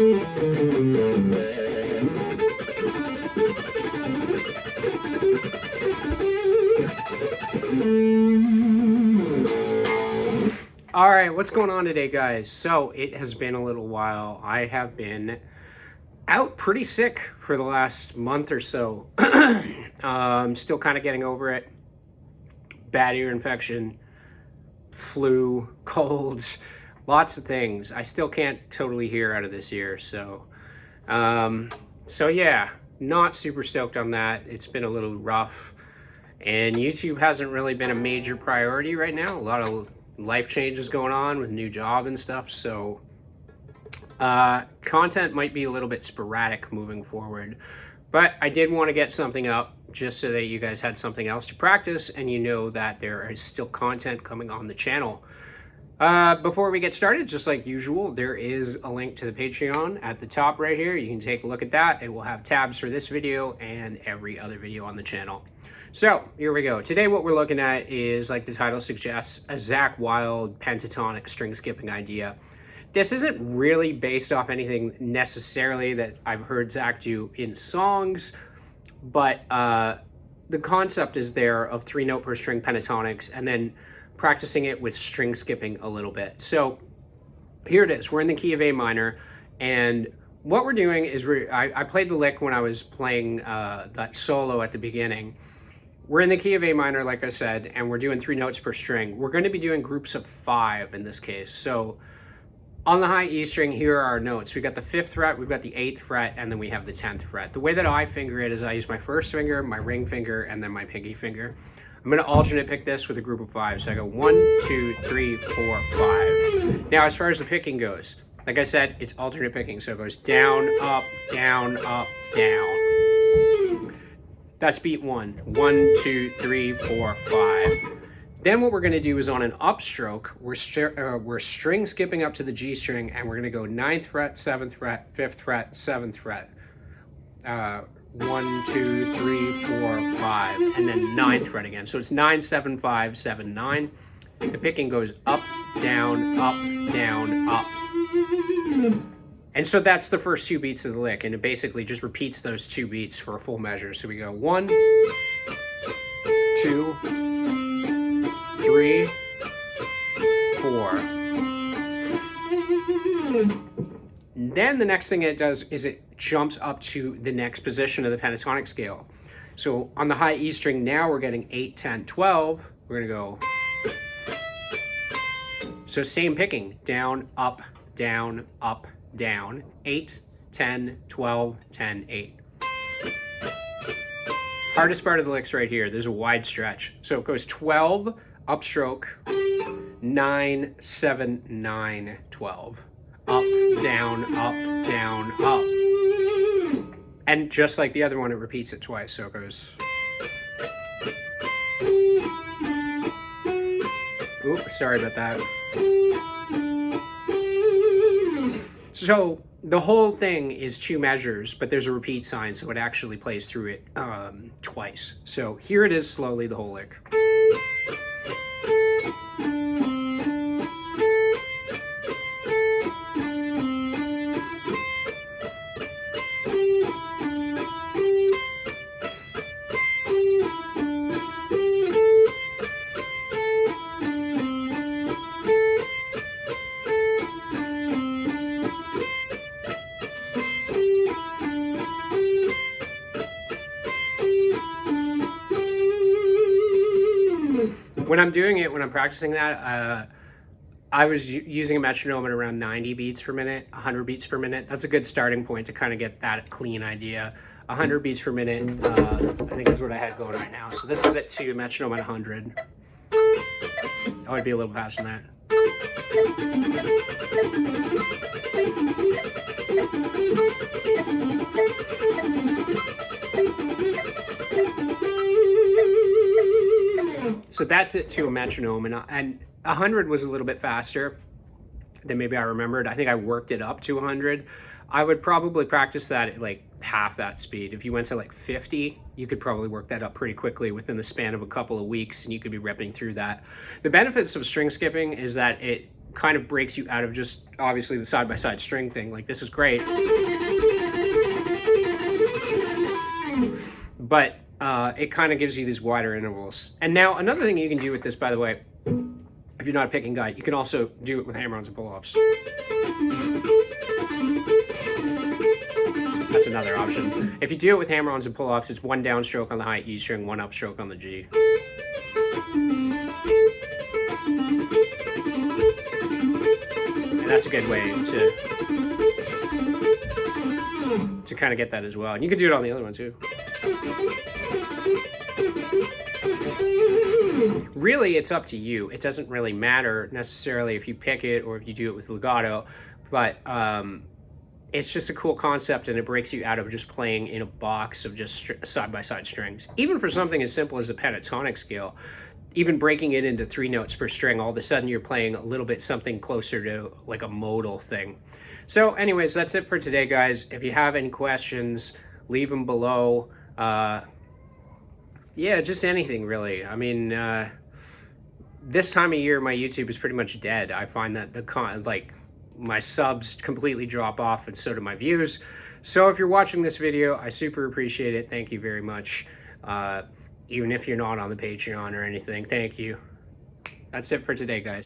All right, what's going on today, guys? So it has been a little while. I have been out pretty sick for the last month or so. Still kind of getting over it. Bad ear infection, flu, colds, lots of things. I still can't totally hear out of this ear. So yeah, not super stoked on that. It's been a little rough. And YouTube hasn't really been a major priority right now. A lot of life changes going on with new job and stuff. So content might be a little bit sporadic moving forward. But I did want to get something up just so that you guys had something else to practice and you know that there is still content coming on the channel. Before we get started, just like usual, there is a link to the Patreon at the top right here. You can take a look at that. It will have tabs for this video and every other video on the channel. So here we go. Today what we're looking at is, like the title suggests, a Zakk Wylde pentatonic string skipping idea. This isn't really based off anything necessarily that I've heard Zakk do in songs, but the concept is there of 3-note per string pentatonics and then practicing it with string skipping a little bit. So here it is. We're in the key of A minor, and what we're doing is I played the lick when I was playing that solo at the beginning. We're in the key of A minor, like I said, and we're doing 3 notes per string. We're going to be doing groups of 5 in this case. So on the high E string, here are our notes. We've got the 5th fret, we've got the 8th fret, and then we have the 10th fret. The way that I finger it is I use my first finger, my ring finger, and then my pinky finger. I'm going to alternate pick this with a group of 5. So I go 1, 2, 3, 4, 5. Now, as far as the picking goes, like I said, it's alternate picking. So it goes down, up, down, up, down. That's beat 1. 1, 2, 3, 4, 5. Then what we're going to do is on an upstroke, we're string skipping up to the G string, and we're going to go 9th fret, 7th fret, 5th fret, 7th fret. 1, 2, 3, 4, 5, and then 9th fret again. So it's 9, 7, 5, 7, 9. The picking goes up, down, up, down, up. And so that's the first 2 beats of the lick, and it basically just repeats those 2 beats for a full measure. So we go 1, 2, 3, 4. Then the next thing it does is it jumps up to the next position of the pentatonic scale. So on the high E string now we're getting 8, 10, 12. We're gonna go. So same picking, down, up, down, up, down, 8, 10, 12, 10, 8. Hardest part of the licks right here, there's a wide stretch. So it goes 12, upstroke, 9, 7, 9, 12. Up, down, up, down, up. And just like the other one, it repeats it twice. So it goes. Oops, sorry about that. So the whole thing is 2 measures, but there's a repeat sign, so it actually plays through it twice. So here it is slowly, the whole lick. When I'm doing it, when I'm practicing that, I was using a metronome at around 90 beats per minute, 100 beats per minute. That's a good starting point to kind of get that clean idea. 100 beats per minute, I think is what I had going right now. So this is it to metronome at 100. I would be a little faster than that. So that's it to a metronome, and 100 was a little bit faster than maybe I remembered. I think I worked it up to 100. I would probably practice that at like half that speed. If you went to like 50, you could probably work that up pretty quickly within the span of a couple of weeks, and you could be repping through that. The benefits of string skipping is that it kind of breaks you out of just obviously the side-by-side string thing. Like, this is great, but it kind of gives you these wider intervals. And now another thing you can do with this, by the way, if you're not a picking guy, you can also do it with hammer-ons and pull-offs. That's another option. If you do it with hammer-ons and pull-offs, it's one downstroke on the high E string, one upstroke on the G. And that's a good way to kind of get that as well. And you can do it on the other one too. Really, it's up to you. It doesn't really matter necessarily if you pick it or if you do it with legato, but it's just a cool concept, and it breaks you out of just playing in a box of just side-by-side strings. Even for something as simple as the pentatonic scale, even breaking it into 3 notes per string, all of a sudden you're playing a little bit something closer to like a modal thing. So anyways, that's it for today, guys. If you have any questions, leave them below. Yeah, just anything really. I mean, this time of year, my YouTube is pretty much dead. I find that my subs completely drop off, and so do my views. So if you're watching this video, I super appreciate it. Thank you very much. Even if you're not on the Patreon or anything, thank you. That's it for today, guys.